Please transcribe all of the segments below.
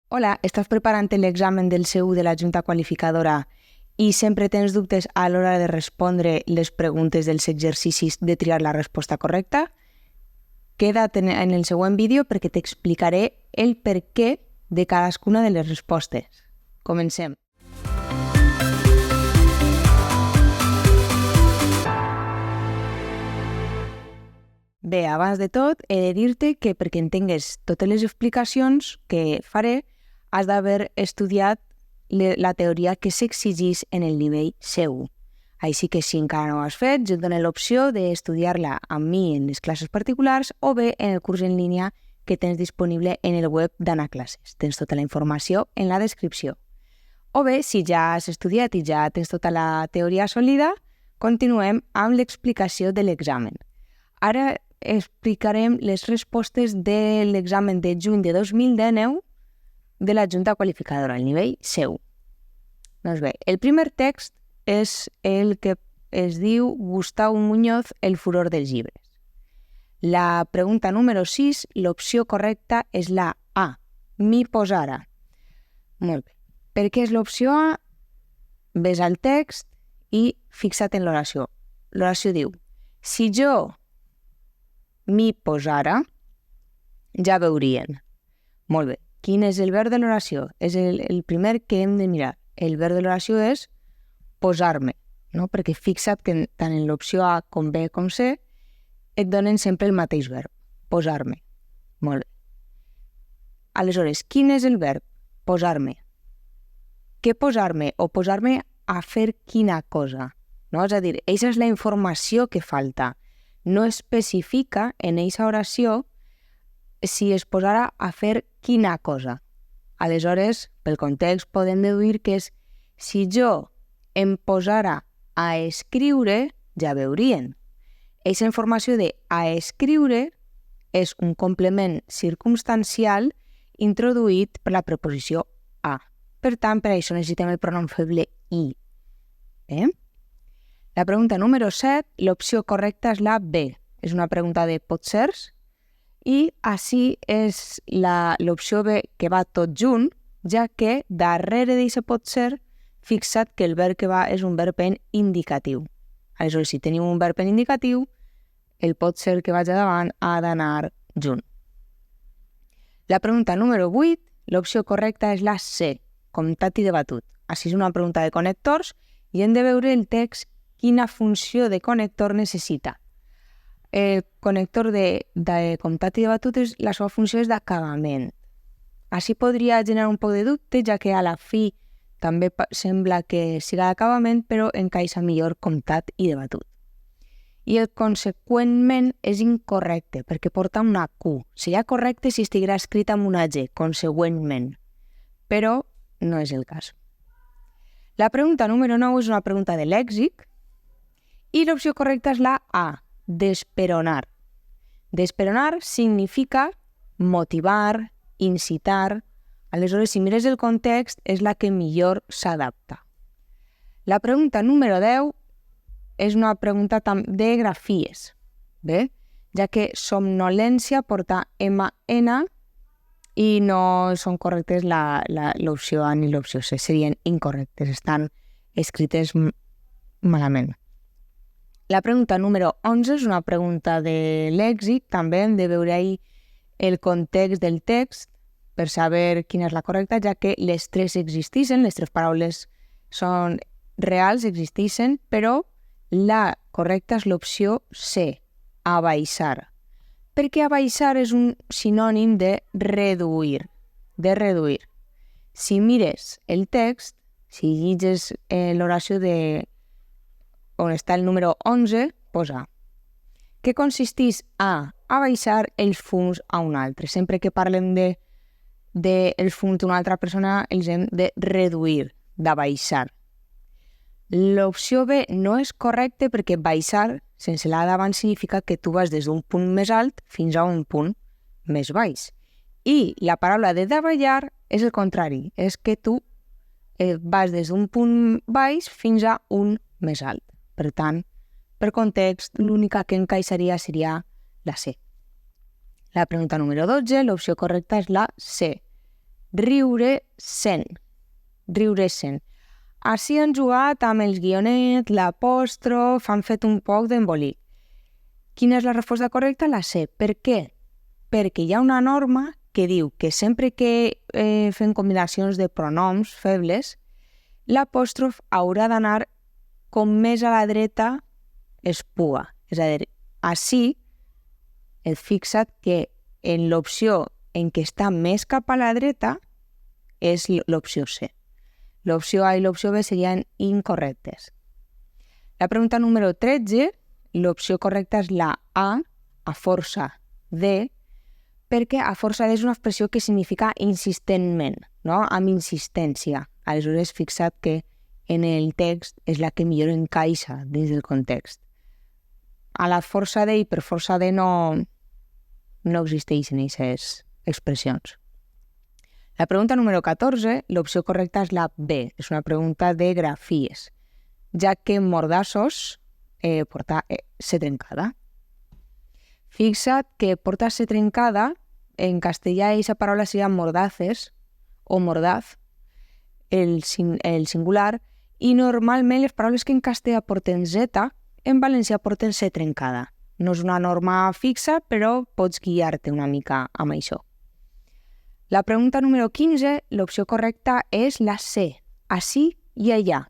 Hola, estàs preparant l'examen del C1 de la Junta Qualificadora i sempre tens dubtes a l'hora de respondre les preguntes dels exercicis de triar la resposta correcta? Queda't en el següent vídeo perquè t'explicaré el per què de cadascuna de les respostes. Comencem. Bé, abans de tot, he de dir-te que perquè entengues totes les explicacions que faré, has d'haver estudiat la teoria que s'exigeix en el nivell C1. Així que si encara no ho has fet, jo et dono l'opció d'estudiar-la amb mi en les classes particulars o bé en el curs en línia que tens disponible en el web d'Anna Classes. Tens tota la informació en la descripció. O bé, si ja has estudiat i ja tens tota la teoria assolida, continuem amb l'explicació de l'examen. Ara explicarem les respostes de l'examen de juny de 2019 de la Junta Qualificadora, el nivell C1. Doncs bé, el primer text és el que es diu Gustau Muñoz, El furor dels llibres. La pregunta número 6, l'opció correcta és la A, m'hi posara. Molt bé. Per què és l'opció A? Ves al text i fixa't en l'oració. L'oració diu, si jo m'hi posara, ja veurien. Molt bé. Quin és el verb de l'oració? És el primer que hem de mirar. El verb de l'oració és posar-me, no? Perquè fixa't que tant en l'opció A com B com C et donen sempre el mateix verb, posar-me. Molt bé. Aleshores, quin és el verb? Posar-me. Què posar-me? O posar-me a fer quina cosa? No? És a dir, aquesta és la informació que falta. No especifica en aquesta oració si es posara a fer quina cosa. Aleshores, pel context podem deduir que és si jo em posara a escriure, ja veurien. Aquesta informació de a escriure és un complement circumstancial introduït per la preposició a. Per tant, per això necessitem el pronom feble i. La pregunta número 7, l'opció correcta és la B. És una pregunta de potsers i així és l'opció B que va tot junt, ja que darrere d'aquest potser fixa't que el verb que va és un verb en indicatiu. Aleshores, si tenim un verb en indicatiu, el potser que vaig a davant ha d'anar junt. La pregunta número 8, l'opció correcta és la C, comptat i debatut. Així és una pregunta de connectors i hem de veure el text quina funció de connector necessita. El connector de comptat i debatut, la seva funció és d'acabament. Així podria generar un poc de dubte, ja que a la fi també sembla que siga d'acabament, però encaixa millor comptat i debatut. I el conseqüentment és incorrecte, perquè porta una Q. Seria correcte si estiguera escrit amb una G, consegüentment, però no és el cas. La pregunta número 9 és una pregunta de lèxic i l'opció correcta és la A, desperonar. Desperonar significa motivar, incitar. Aleshores, si mires el context, és la que millor s'adapta. La pregunta número 10 és una pregunta de grafies, bé? Ja que somnolència porta MN i no són correctes l'opció A ni l'opció C, serien incorrectes, estan escrites malament. La pregunta número 11 és una pregunta de lèxic, també hem de veure ahí el context del text per saber quina és la correcta, ja que les tres existeixen, les tres paraules són reals, existeixen, però la correcta és l'opció C, abaixar. Perquè abaixar és un sinònim de reduir, Si mires el text, si lliges l'oració on està el número 11, posa què consisteix a abaixar els fums a un altre. Sempre que parlem dels fums d'una altra persona, els hem de reduir, d'abaixar. L'opció B no és correcta perquè baixar, sense la davant, significa que tu vas des d'un punt més alt fins a un punt més baix. I la paraula de davallar és el contrari, és que tu vas des d'un punt baix fins a un més alt. Per tant, per context, l'única que encaixaria seria la C. La pregunta número 12, l'opció correcta és la C. riure-se'n. Riure-se'n. Així han jugat amb els guionets, l'apòstrof, han fet un poc d'embolic. Quina és la resposta correcta? La C. Per què? Perquè hi ha una norma que diu que sempre que fem combinacions de pronoms febles, l'apòstrof haurà d'anar com més a la dreta es puga. És a dir, així et fixa't que en l'opció en què està més cap a la dreta és l'opció C. L'opció A i l'opció B serien incorrectes. La pregunta número 13, l'opció correcta és la a força de, perquè a força de és una expressió que significa insistentment, no? Amb insistència. Aleshores, fixa't que en el text és la que millor encaixa dins del context. A la força de i per força de no existeixen aquestes expressions. La pregunta número 14, l'opció correcta és la B, és una pregunta de grafies, ja que mordassos porta C trencada. Fixa't que porta C trencada, en castellà aquesta paraula seria mordaces o mordaz, el singular, i normalment les paraules que en castellà porten Z, en valencià porten C trencada. No és una norma fixa, però pots guiar-te una mica amb això. La pregunta número 15, l'opció correcta és la C, ací i allà,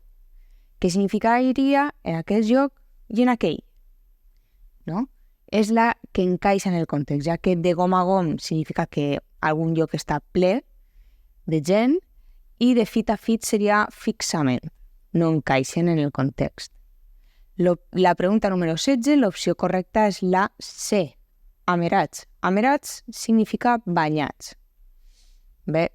que significaria en aquest lloc i en aquell. No? És la que encaixa en el context, ja que de gom a gom significa que algun lloc està ple de gent i de fit a fit seria fixament, no encaixen en el context. La pregunta número 16, l'opció correcta és la C, amerats. Amerats significa banyats. Bé,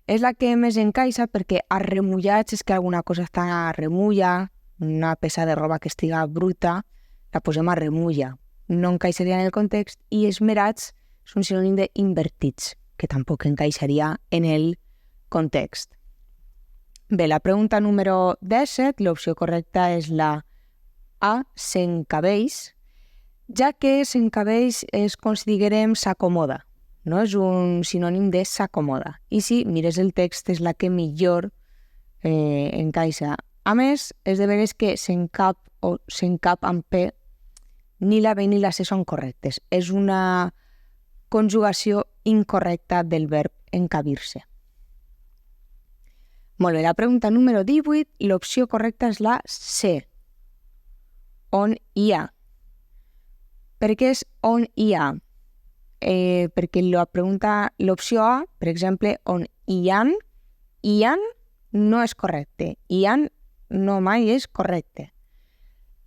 és la que més encaixa perquè arremullats és que alguna cosa està a remulla, una peça de roba que estiga bruta, la posem a remulla. No encaixaria en el context, i esmerats és un sinònim d'invertits, que tampoc encaixaria en el context. Bé, la pregunta número 17, l'opció correcta és la A, s'encabeix, ja que s'encabeix és com si diguérem s'acomoda, no? És un sinònim de s'acomoda. I si mires el text és la que millor encaixa. A més, és de veres que s'encap o s'encap amb P, ni la B ni la C són correctes. És una conjugació incorrecta del verb encabir-se. Molt bé, la pregunta número 18, l'opció correcta és la C, on hi ha. Per què és on hi ha? Perquè l'opció A, per exemple, on hi han no és correcte. Hi han no mai és correcte.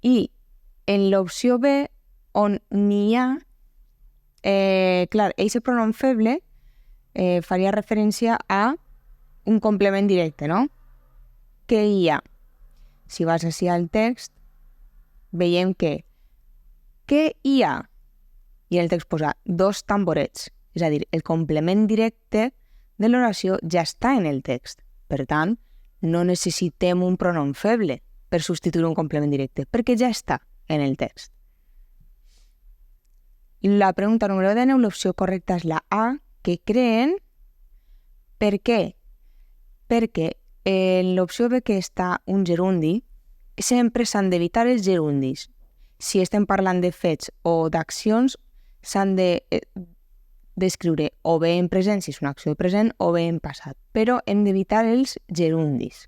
I en l'opció B, on n'hi ha, clar, aquest pronom feble faria referència a un complement directe, no? Què hi ha? Si vas així al text, veiem que què hi ha? I el text posa dos tamborets, és a dir, el complement directe de l'oració ja està en el text. Per tant, no necessitem un pronom feble per substituir un complement directe, perquè ja està en el text. La pregunta número 19, l'opció correcta és la A, que creen. Per què? Perquè en l'opció B, que està un gerundi, sempre s'han d'evitar els gerundis. Si estem parlant de fets o d'accions, s'han de descriure o bé en present, si és una acció de present, o bé en passat. Però hem d'evitar els gerundis.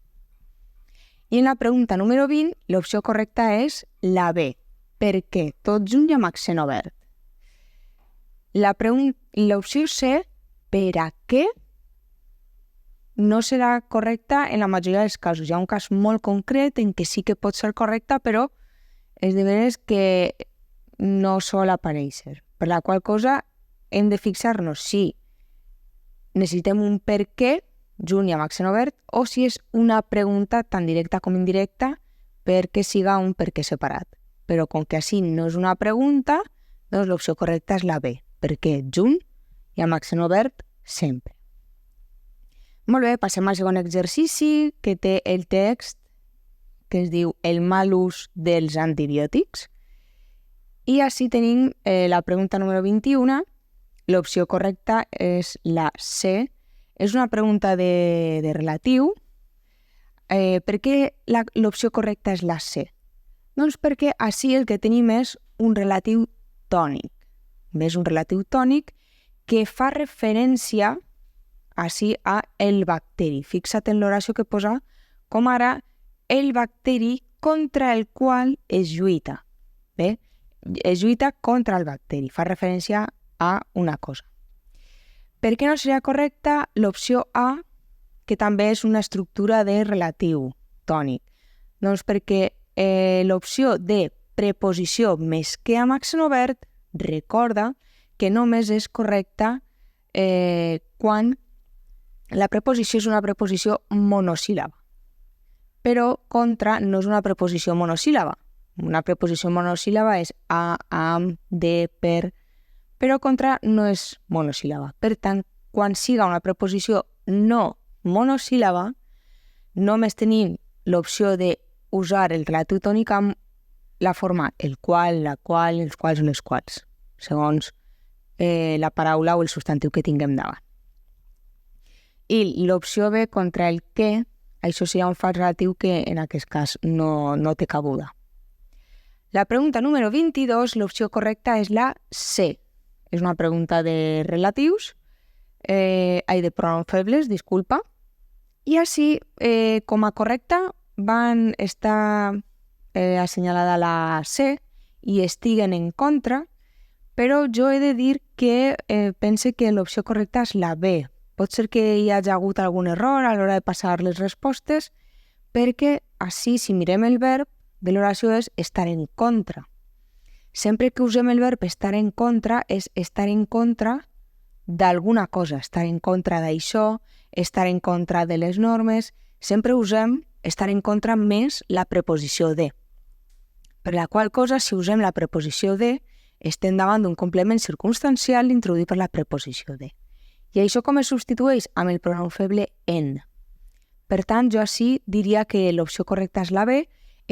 I en la pregunta número 20, l'opció correcta és la B. Per què? Tot junt i amb accent obert. L'opció C, per a què, no serà correcta en la majoria dels casos. Hi ha un cas molt concret en què sí que pot ser correcta, però és de veres que no sol aparèixer. Per la qual cosa hem de fixar-nos si necessitem un per què junt i amb accent obert o si és una pregunta tan directa com indirecta perquè siga un per què separat. Però com que així no és una pregunta, doncs l'opció correcta és la B, perquè junt i amb accent obert sempre. Molt bé, passem al segon exercici que té el text que es diu el mal ús dels antibiòtics. I així tenim la pregunta número 21. L'opció correcta és la C, És una pregunta de relatiu. Per què l'opció correcta és la C? Doncs perquè així el que tenim és un relatiu tònic. És un relatiu tònic que fa referència així a el bacteri. Fixa't en l'oració que posa com ara el bacteri contra el qual es lluita. Bé? Es lluita contra el bacteri. Fa referència a una cosa. Per què no seria correcta l'opció A, que també és una estructura de relatiu tònic? Doncs perquè l'opció de preposició més que amb accent obert recorda que només és correcta quan la preposició és una preposició monosíl·laba. Però contra no és una preposició monosíl·laba. Una preposició monosíl·laba és a, amb, de, per, però contra no és monosíl·laba. Per tant, quan siga una preposició no monosíl·laba, només tenim l'opció de usar el relatiu tònic amb la forma el qual, la qual, els quals o les quals, segons la paraula o el substantiu que tinguem davant. I l'opció B, contra el què, això seria un fals relatiu que en aquest cas no té cabuda. La pregunta número 22, l'opció correcta és la C. És una pregunta de relatius, de pronoms febles, disculpa. I així, com a correcta, van estar assenyalada la C i estiguen en contra, però jo he de dir que pense que l'opció correcta és la B. Pot ser que hi hagi hagut algun error a l'hora de passar les respostes, perquè així, si mirem el verb de l'oració, és estar en contra. Sempre que usem el verb estar en contra, és estar en contra d'alguna cosa, estar en contra d'això, estar en contra de les normes. Sempre usem estar en contra més la preposició de. Per la qual cosa, si usem la preposició de, estem davant d'un complement circumstancial introduït per la preposició de. I això com es substitueix? Amb el pronom feble en. Per tant, jo així diria que l'opció correcta és la B,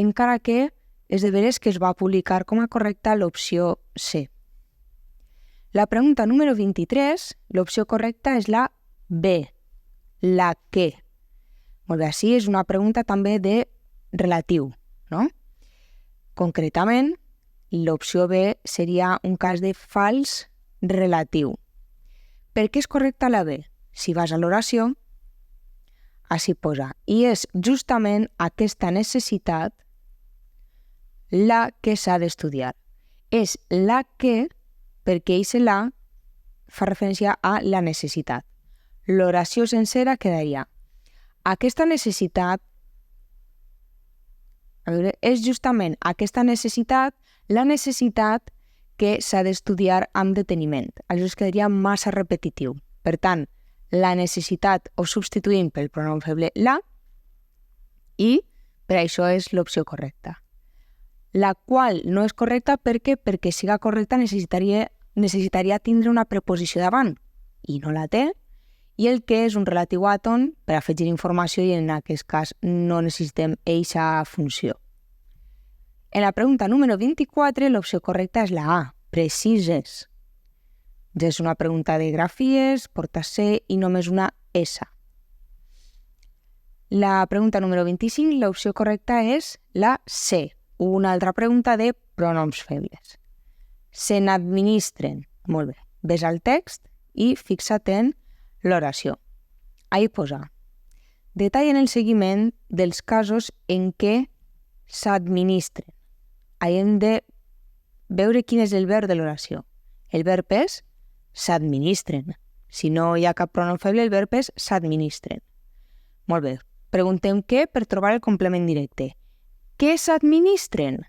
encara que és de veres que es va publicar com a correcta l'opció C. La pregunta número 23, l'opció correcta és la B, la que. Molt bé, així és una pregunta també de relatiu, no? Concretament, l'opció B seria un cas de fals relatiu. Per què és correcta la B? Si vas a l'oració, així posa. I és justament aquesta necessitat la que s'ha d'estudiar. És la que, perquè eixe la fa referència a la necessitat. L'oració sencera quedaria. Aquesta necessitat, és justament aquesta necessitat, la necessitat que s'ha d'estudiar amb deteniment. Aleshores quedaria massa repetitiu. Per tant, la necessitat ho substituïm pel pronom feble la i per això és l'opció correcta. La qual no és correcta perquè siga correcta necessitaria tindre una preposició davant i no la té, i el que és un relatiu àton per afegir informació i en aquest cas no necessitem eixa funció. En la pregunta número 24, l'opció correcta és la A, precises. Ja és una pregunta de grafies, porta C i només una S. La pregunta número 25, l'opció correcta és la C, una altra pregunta de pronoms febles. Se n'administren. Molt bé. Ves al text i fixa't en l'oració. Ahí posa. Detallen el seguiment dels casos en què s'administren. Ahí hem de veure quin és el verb de l'oració. El verb és s'administren. Si no hi ha cap pronom feble, el verb és s'administren. Molt bé. Preguntem què per trobar el complement directe. Què s'administren?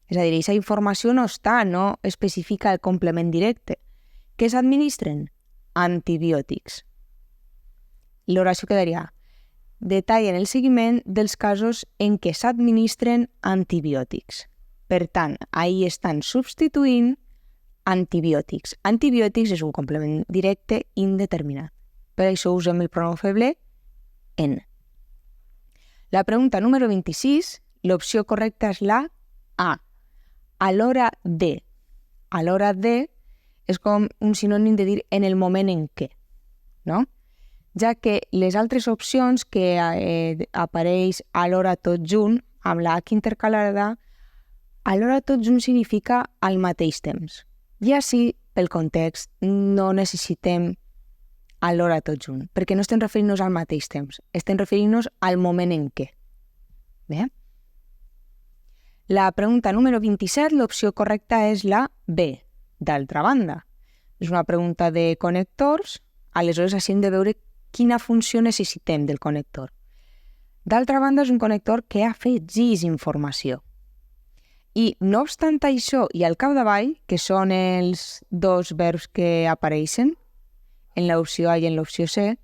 És a dir, aquesta informació no està, no especifica el complement directe. Què s'administren? Antibiòtics. L'oració quedaria: detallen el seguiment dels casos en què s'administren antibiòtics. Per tant, ahí estan substituint antibiòtics. Antibiòtics és un complement directe indeterminat. Per això usem el pronom feble en. La pregunta número 26, l'opció correcta és la A. A l'hora de. A l'hora de és com un sinònim de dir en el moment en què, no? ja que les altres opcions que apareix alhora tot junt, amb la H intercalada, alhora tot junt significa al mateix temps. I així, pel context, no necessitem alhora tot junt, perquè no estem referint-nos al mateix temps, estem referint-nos al moment en què. Bé? La pregunta número 27, l'opció correcta és la B, d'altra banda. És una pregunta de connectors, aleshores així hem de veure quina funció necessitem del connector. D'altra banda, és un connector que afegeix informació. I no obstant això, i al capdavall, que són els dos verbs que apareixen en l'opció A i en l'opció C,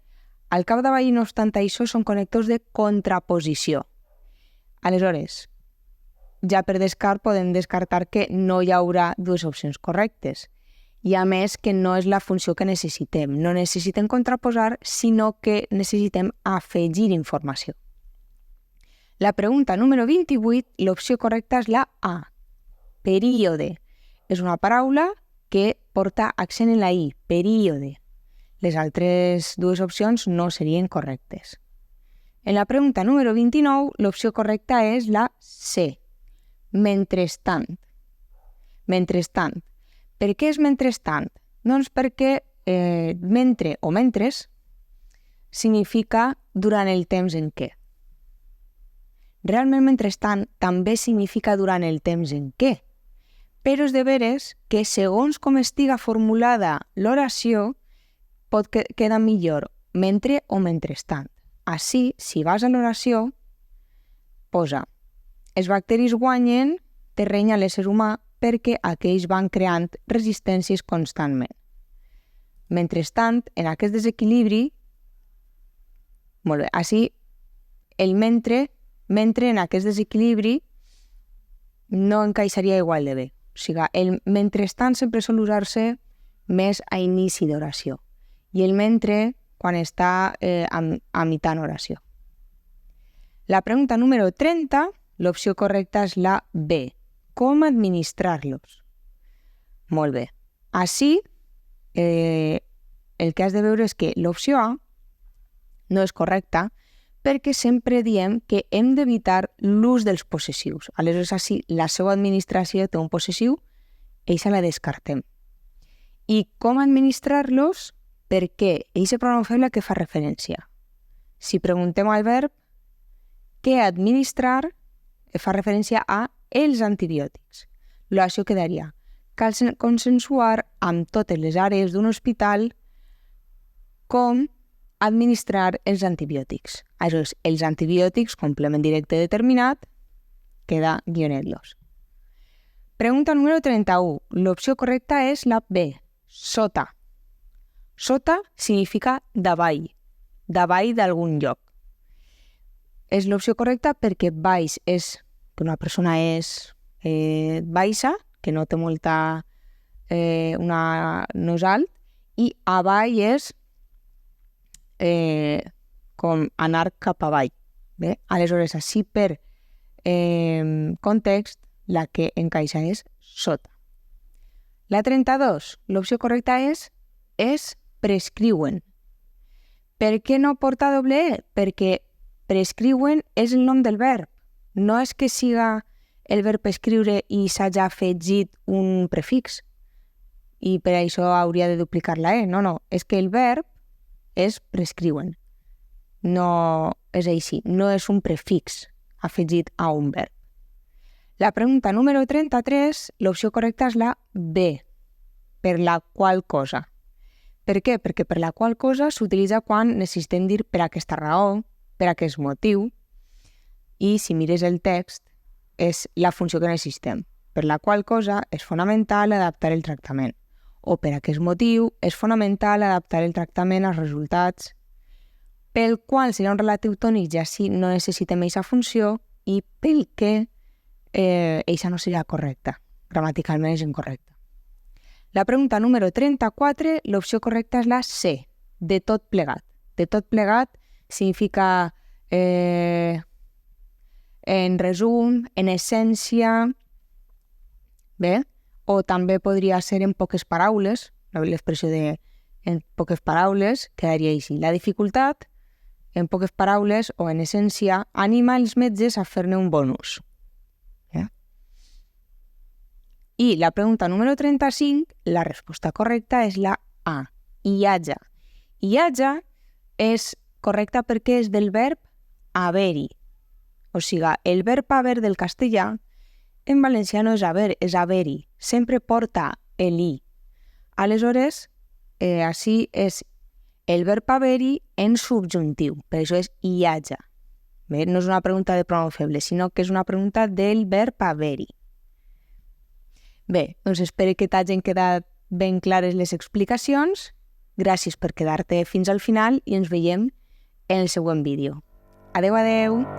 al capdavall i no obstant això són connectors de contraposició. Aleshores, ja per descart podem descartar que no hi haurà dues opcions correctes. I a més que no és la funció que necessitem. No necessitem contraposar, sinó que necessitem afegir informació. La pregunta número 28, l'opció correcta és la A, període. És una paraula que porta accent en la I, període. Les altres dues opcions no serien correctes. En la pregunta número 29, l'opció correcta és la C, mentrestant. Mentrestant. Per què és mentrestant? Doncs perquè mentre o mentres significa durant el temps en què. Realment mentrestant també significa durant el temps en què, però és de veres que segons com estiga formulada l'oració pot quedar millor mentre o mentrestant. Així, si vas a l'oració, posa els bacteris guanyen terreny a l'ésser humà perquè aquells van creant resistències constantment. Mentrestant, en aquest desequilibri, molt bé, així el mentre en aquest desequilibri no encaixaria igual de bé. O sigui, el mentrestant sempre sol usar-se més a inici d'oració i el mentre quan està a mitjan oració. La pregunta número 30, l'opció correcta és la B. Com administrar-los? Molt bé. Així, el que has de veure és que l'opció A no és correcta perquè sempre diem que hem d'evitar l'ús dels possessius. Aleshores, així, la seva administració té un possessiu, eixa la descartem. I com administrar-los? Perquè eixe pronom feble que fa referència. Si preguntem al verb, què administrar fa referència a els antibiòtics. L'oració quedaria: cal consensuar amb totes les àrees d'un hospital com administrar els antibiòtics. Aleshores, els antibiòtics, complement directe determinat, queda guionet-los. Pregunta número 31. L'opció correcta és la B, sota. Sota significa davall d'algun lloc. És l'opció correcta perquè baix és que una persona és baixa, que no té molta... no és alt, i avall és com anar cap avall. Bé? Aleshores, així per context, la que encaixa és sota. La 32, l'opció correcta és prescriuen. Per què no porta doble E? Perquè prescriuen és el nom del verb. No és que siga el verb escriure i s'hagi afegit un prefix i per això hauria de duplicar la E. No, és que el verb és prescriuen. No és així, no és un prefix afegit a un verb. La pregunta número 33, l'opció correcta és la B, per la qual cosa. Per què? Perquè per la qual cosa s'utilitza quan necessitem dir per aquesta raó, per aquest motiu, i si mires el text és la funció que necessitem. Per la qual cosa és fonamental adaptar el tractament. O per aquest motiu és fonamental adaptar el tractament als resultats, pel qual serà un relatiu tònic ja si no necessitem aquesta funció i pel que eixa no seria correcta. Gramaticalment és incorrecta. La pregunta número 34, l'opció correcta és la C, de tot plegat. De tot plegat significa, en resum, en essència, bé, o també podria ser en poques paraules, l'expressió de En poques paraules, quedaria així. La dificultat, en poques paraules o en essència, anima els metges a fer-ne un bon ús. I la pregunta número 35, la resposta correcta és la A, iatja. Iatja és correcta perquè és del verb haver-hi. O sigui, el verb haver del castellà en valencià no és haver, és haver-hi. Sempre porta el i. Aleshores, així és el verb haver-hi en subjuntiu. Per això és iatja. Bé, no és una pregunta de pronom feble, sinó que és una pregunta del verb haver-hi. Bé, doncs espero que t'hagin quedat ben clares les explicacions. Gràcies per quedar-te fins al final i ens veiem en el següent vídeo. Adeu, adeu!